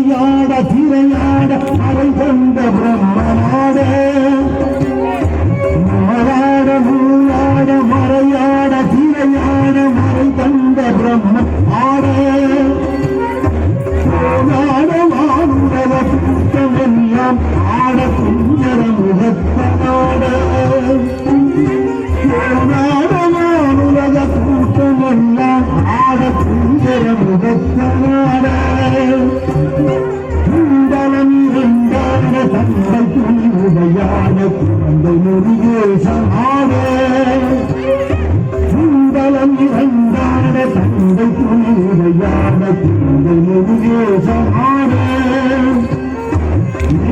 விளையாட திரையாட அறை கொண்ட பிரம்மனாட மாறாட மூளாட மறையாட திரையாட மறை கொண்ட பிரம்மன் ஆட வானுடல கூட்டமெல்லாம் ஆட குஞ்சர முகத்தனாட வானுலக கூட்டமெல்லாம் ஆட குஞ்சர முகத்தனாட குண்டலம் இரண்டான தந்தை துணிவுடையான குழந்தை முருகேசனாட குண்டலம் இரண்டான தந்தை துணிவுடையான குழந்தை முருகேசனாட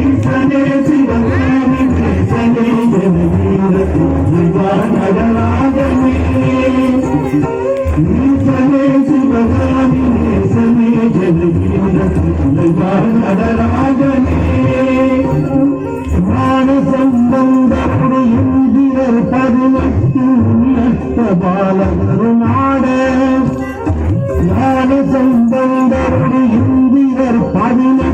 ஈசனே சிவகாமி நேசனே ஜனவீர நடராஜனே ஈசனே சிவகாமி நேசனே ஜனவீர நடராஜனே ஞான சம்பந்தப்படு இந்திரர் 18 பாலகருமாட ஞான சம்பந்தப்படு இந்திரர் 18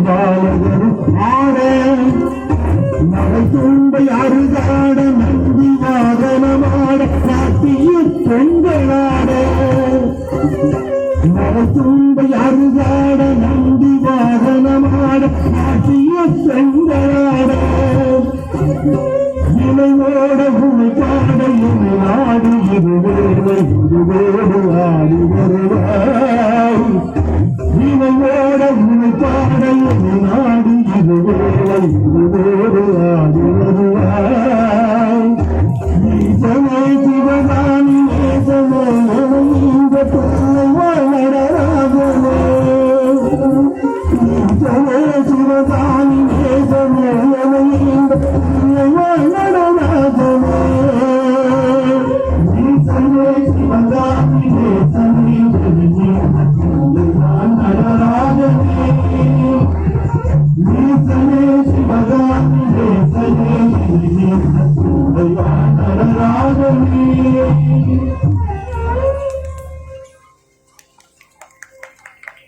பாலகரும் ஆட மலை தும்பை அருகாட நந்தி வாகனமாட காட்டிய பெண்களாட மலை தும்பை அருகாட நந்தி வாகனமாட காட்டிய பெண்களாட இலையோட உமைப்பாட இமை நாடு இருவேளை இருவேடு ஆடி வருவாய் இவையோட உமைப்பாட இமை நாடு இருவேளை இருவேடு